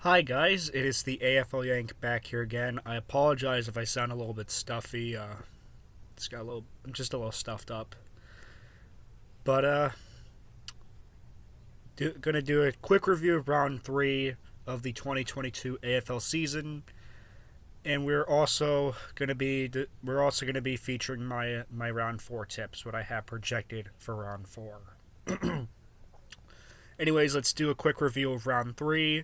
Hi guys, it is the AFL Yank back here again. I apologize if I sound a little bit stuffy. I'm just a little stuffed up. But gonna do a quick review of round 3 of the 2022 AFL season, and we're also gonna be featuring my round 4 tips, what I have projected for round 4. Anyways, let's do a quick review of round 3.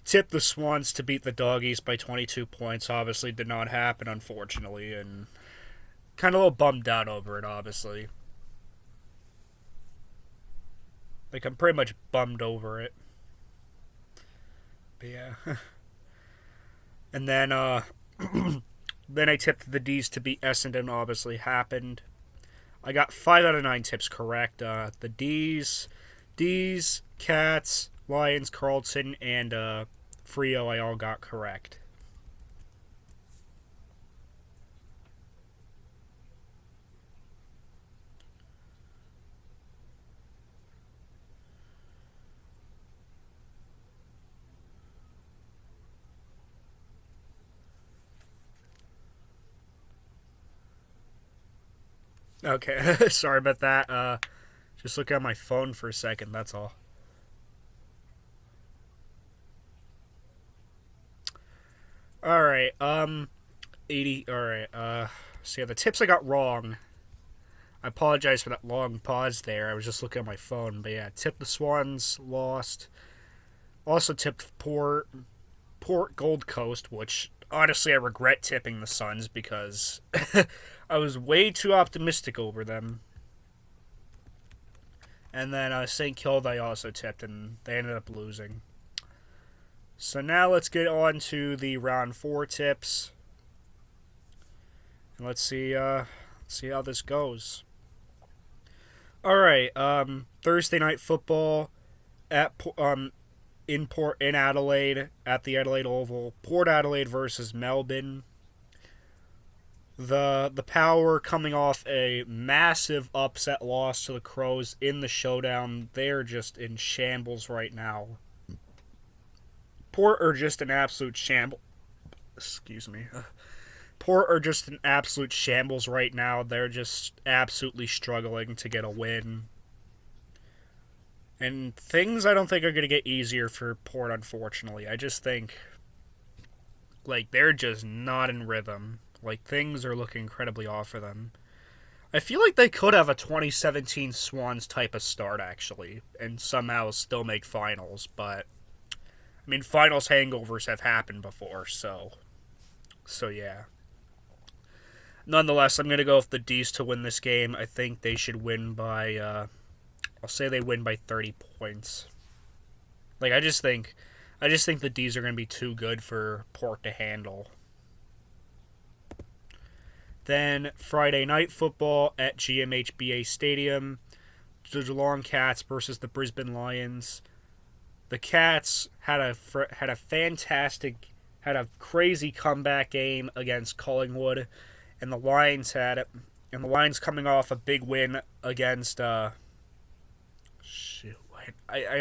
Tipped the Swans to beat the Doggies by 22 points. Obviously did not happen, unfortunately, and kind of a little bummed out over it, obviously. Like, I'm pretty much bummed over it. But yeah. And then, then I tipped the D's to beat Essendon, obviously happened. I got 5 out of 9 tips correct. The D's, Cats, Lions, Carlton, and Freo I all got correct. Okay, sorry about that. Just look at my phone for a second, that's all. Alright, 80, alright, so yeah, the tips I got wrong. I apologize for that long pause there. I was just looking at my phone, but yeah, tipped the Swans, lost. Also tipped Port Gold Coast, which honestly I regret tipping the Suns because I was way too optimistic over them. And then St. Kilda I also tipped, and they ended up losing. So now let's get on to the round 4 tips. And let's see how this goes. Alright, Thursday night football at in Adelaide at the Adelaide Oval. Port Adelaide versus Melbourne. The Power coming off a massive upset loss to the Crows in the showdown. They're just in shambles right now. Port are just an absolute shambles. Excuse me. Port are just an absolute shambles right now. They're just absolutely struggling to get a win. And things I don't think are going to get easier for Port, unfortunately. I just think, like, they're just not in rhythm. Like, things are looking incredibly off for them. I feel like they could have a 2017 Swans type of start, actually, and somehow still make finals, but I mean, finals hangovers have happened before, so yeah. Nonetheless, I'm going to go with the D's to win this game. I think they should win by, I'll say they win by 30 points. Like, I just think the D's are going to be too good for Port to handle. Then, Friday night football at GMHBA Stadium. The Geelong Cats versus the Brisbane Lions. The Cats had a crazy comeback game against Collingwood, and the Lions coming off a big win against I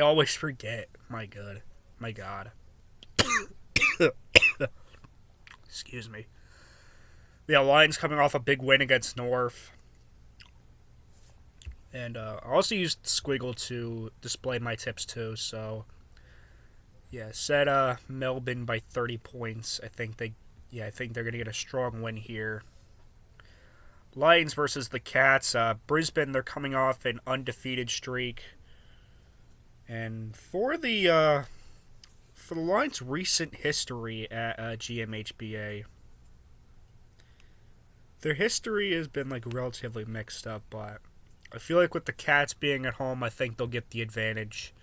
always forget. My God. Excuse me. The Lions coming off a big win against North. And I also used Squiggle to display my tips too, so yeah, set Melbourne by 30 points. I think they're going to get a strong win here. Lions versus the Cats. Brisbane, they're coming off an undefeated streak. And for the Lions' recent history at GMHBA, their history has been like relatively mixed up, but I feel like with the Cats being at home, I think they'll get the advantage.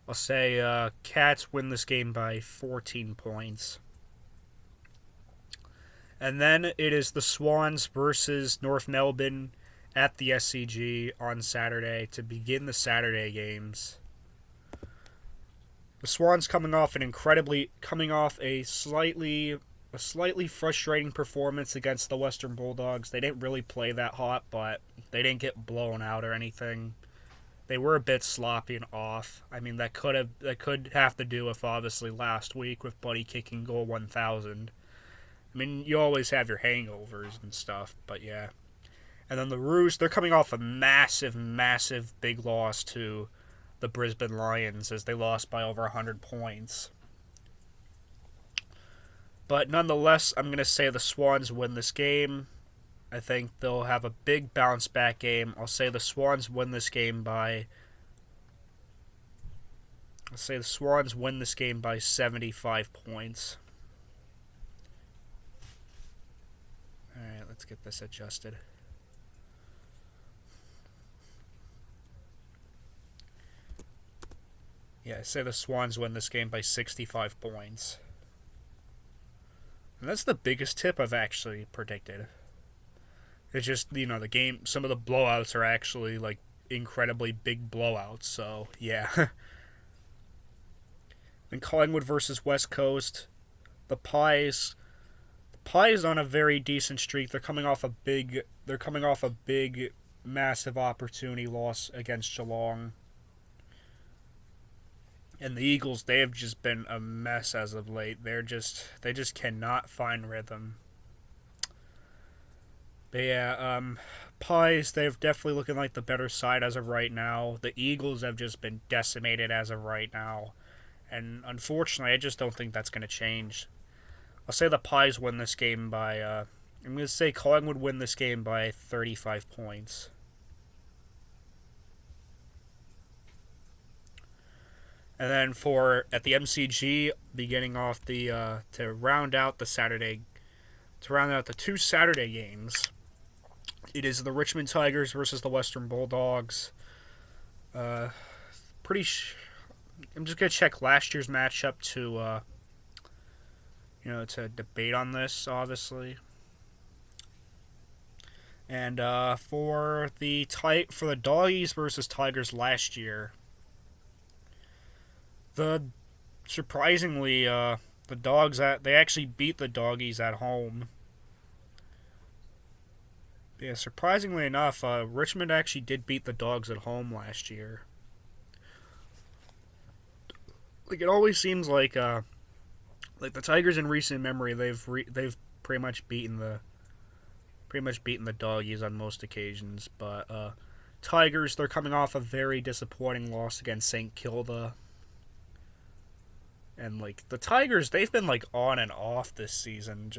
I'll say Cats win this game by 14 points. And then it is the Swans versus North Melbourne at the SCG on Saturday to begin the Saturday games. The Swans coming off a slightly frustrating performance against the Western Bulldogs. They didn't really play that hot, but they didn't get blown out or anything. they were a bit sloppy and off. I mean, that could have to do with obviously last week with Buddy kicking goal 1,000. I mean, you always have your hangovers and stuff, but yeah. And then the Roos, they're coming off a massive, massive big loss to the Brisbane Lions as they lost by over 100 points. But nonetheless, I'm going to say the Swans win this game. I think they'll have a big bounce back game. I'll say the Swans win this game by 75 points. Alright, let's get this adjusted. Yeah, I say the Swans win this game by 65 points. And that's the biggest tip I've actually predicted. It's just, the game, some of the blowouts are actually, like, incredibly big blowouts, so, yeah. And Collingwood versus West Coast, the Pies on a very decent streak. They're coming off a big, massive opportunity loss against Geelong. And the Eagles, they have just been a mess as of late. They just cannot find rhythm. But yeah, Pies, they're definitely looking like the better side as of right now. The Eagles have just been decimated as of right now. And unfortunately, I just don't think that's going to change. I'll say the Pies win this game by, I'm going to say Collingwood win this game by 35 points. And then at the MCG, beginning off to round out the two Saturday games, it is the Richmond Tigers versus the Western Bulldogs. I'm just gonna check last year's matchup to debate on this, obviously. And for the Doggies versus Tigers last year. Surprisingly, the Dogs they actually beat the Doggies at home. Yeah, surprisingly enough, Richmond actually did beat the Dogs at home last year. Like it always seems like the Tigers in recent memory, they've pretty much beaten the Doggies on most occasions, but Tigers, they're coming off a very disappointing loss against St. Kilda. And, the Tigers, they've been, on and off this season.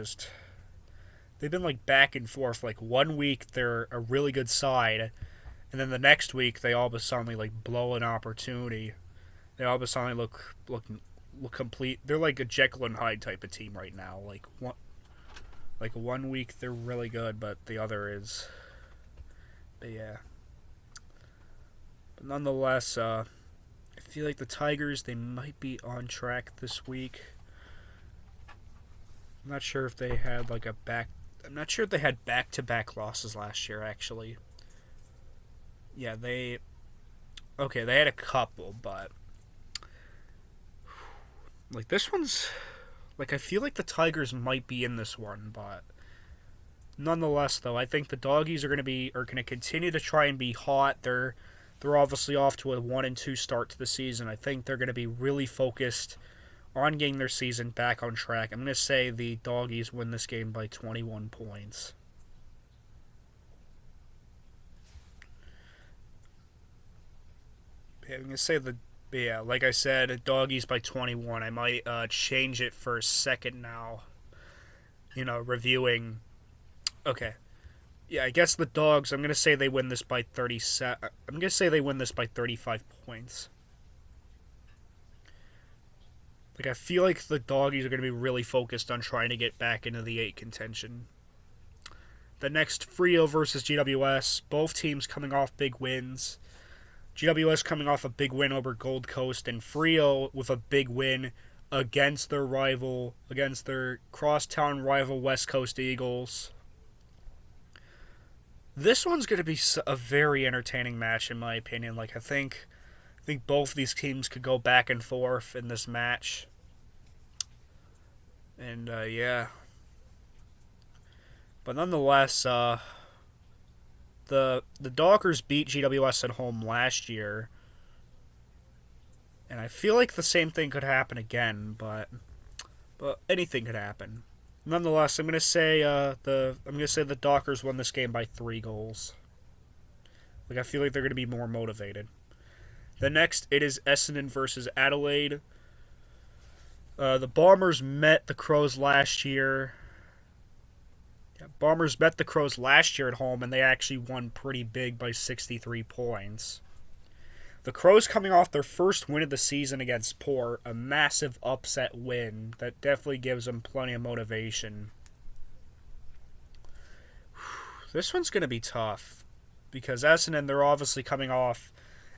They've been, back and forth. 1 week, they're a really good side. And then the next week, they all of a sudden, blow an opportunity. They all of a sudden look complete. They're like a Jekyll and Hyde type of team right now. One week, they're really good, but the other is... But, yeah. But nonetheless, I feel like the Tigers, they might be on track this week. I'm not sure if they had I'm not sure if they had back-to-back losses last year, actually. Yeah, they had a couple, but this one's I feel like the Tigers might be in this one, but nonetheless, though, I think the Doggies are going to continue to try and be hot. They're obviously off to a 1-2 start to the season. I think they're going to be really focused on getting their season back on track. I'm going to say the Doggies win this game by 21 points. Yeah, I'm going to say like I said, Doggies by 21. I might change it for a second now. Reviewing. Okay. Yeah, I guess the Dogs, I'm going to say they win this by 37. I'm going to say they win this by 35 points. I feel like the Doggies are going to be really focused on trying to get back into the 8 contention. The next, Freo versus GWS. Both teams coming off big wins. GWS coming off a big win over Gold Coast, and Freo with a big win against their crosstown rival West Coast Eagles. This one's going to be a very entertaining match, in my opinion. I think both these teams could go back and forth in this match. And, yeah. But nonetheless, The Dockers beat GWS at home last year, and I feel like the same thing could happen again, but anything could happen. Nonetheless, I'm gonna say the Dockers won this game by 3 goals. Like I feel like they're gonna be more motivated. The next, it is Essendon versus Adelaide. The Bombers met the Crows last year. Yeah, Bombers met the Crows last year at home, and they actually won pretty big by 63 points. The Crows coming off their first win of the season against Port, a massive upset win that definitely gives them plenty of motivation. This one's going to be tough because Essendon, they're obviously coming off.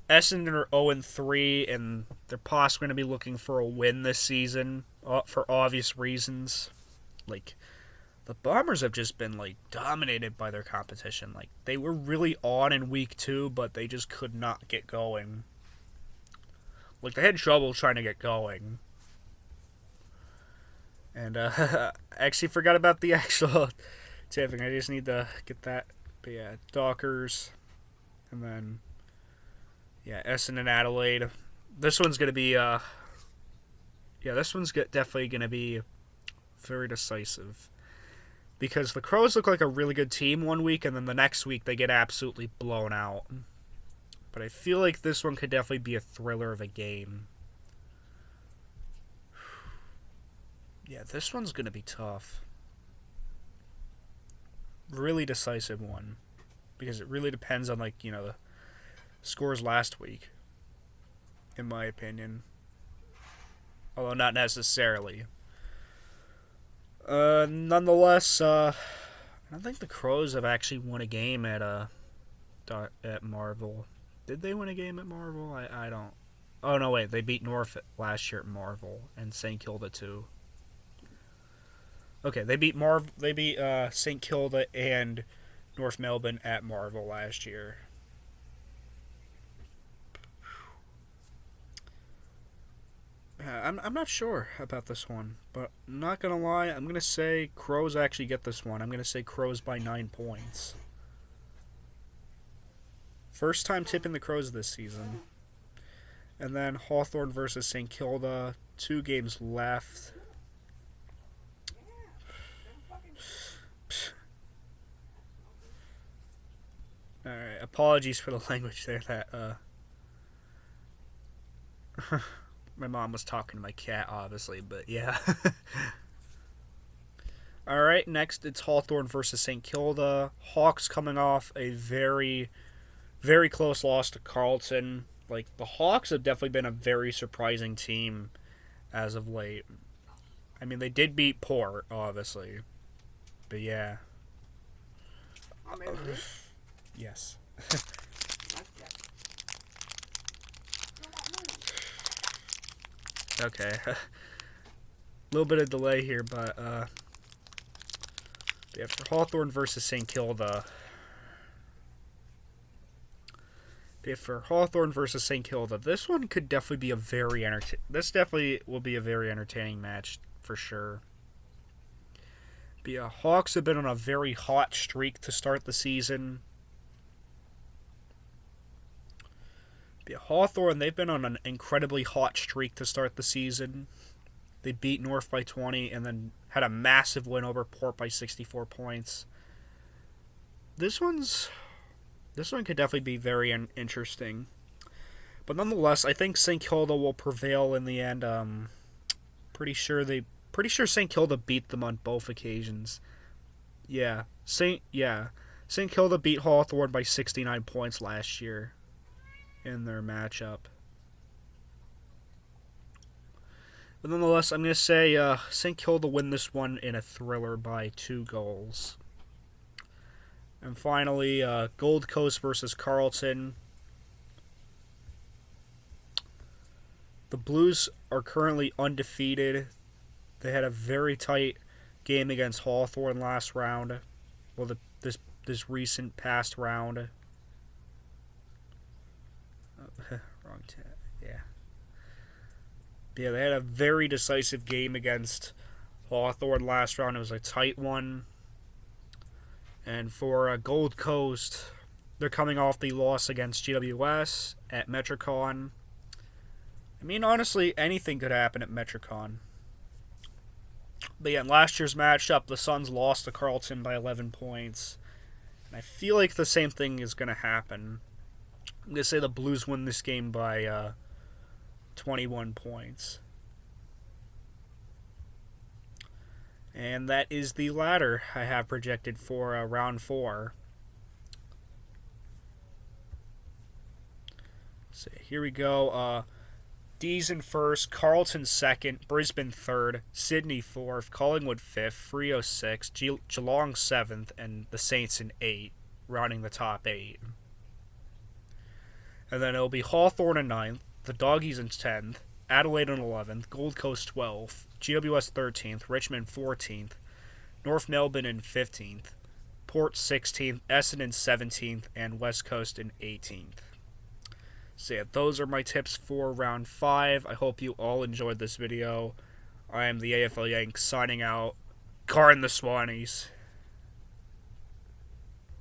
Essendon are 0-3, and they're possibly going to be looking for a win this season for obvious reasons. Like, the Bombers have just been, dominated by their competition. Like, they were really on in week 2, but they just could not get going. Like, they had trouble trying to get going. And, I actually forgot about the actual tipping. I just need to get that. But, yeah, Dockers. And then, yeah, Essendon Adelaide. This one's going to be, definitely going to be very decisive. Because the Crows look like a really good team one week, and then the next week they get absolutely blown out. But I feel like this one could definitely be a thriller of a game. Yeah, this one's going to be tough. Really decisive one. Because it really depends on, the scores last week. In my opinion. Although not necessarily. Nonetheless, I don't think the Crows have actually won a game at Marvel. Did they win a game at Marvel? I don't. Oh no, wait, they beat North last year at Marvel and St Kilda too. Okay, they beat St Kilda and North Melbourne at Marvel last year. I'm not sure about this one, but I'm not going to lie. I'm going to say Crows actually get this one. I'm going to say Crows by 9 points. First time tipping the Crows this season. And then Hawthorn versus St. Kilda. 2 games left. Alright, apologies for the language there that, my mom was talking to my cat, obviously, but yeah. Alright, next it's Hawthorn versus St. Kilda. Hawks coming off a very, very close loss to Carlton. The Hawks have definitely been a very surprising team as of late. I mean, they did beat Port, obviously. But yeah. Yes. Okay. A little bit of delay here, but yeah, for Hawthorn versus St. Kilda. For Hawthorn versus St. Kilda, this one could definitely be this definitely will be a very entertaining match for sure. The Hawks have been on a very hot streak to start the season. Hawthorn, they've been on an incredibly hot streak to start the season. They beat North by 20 and then had a massive win over Port by 64 points. This one could definitely be very interesting. But nonetheless, I think St. Kilda will prevail in the end. Pretty sure St. Kilda beat them on both occasions. Yeah. St. Kilda beat Hawthorn by 69 points last year in their matchup. But nonetheless, I'm going to say St. Kilda win this one in a thriller by 2 goals. And finally, Gold Coast versus Carlton. The Blues are currently undefeated. They had a very tight game against Hawthorn last round. Well, this recent past round. Wrong tab. Yeah. Yeah, they had a very decisive game against Hawthorn last round. It was a tight one. And for Gold Coast, They're coming off the loss against GWS at Metricon. I mean, honestly, anything could happen at Metricon. But yeah, in last year's matchup, the Suns lost to Carleton by 11 points. And I feel like the same thing is going to happen. I'm going to say the Blues win this game by 21 points. And that is the ladder I have projected for round 4. So here we go. D's in first, Carleton second, Brisbane third, Sydney fourth, Collingwood fifth, Freo sixth, Geelong seventh, and the Saints in 8, rounding the top 8. And then it'll be Hawthorn in 9th, the Doggies in 10th, Adelaide in 11th, Gold Coast 12th, GWS 13th, Richmond 14th, North Melbourne in 15th, Port 16th, Essendon 17th, and West Coast in 18th. So yeah, those are my tips for round 5. I hope you all enjoyed this video. I am the AFL Yank signing out. Guard the Swannies.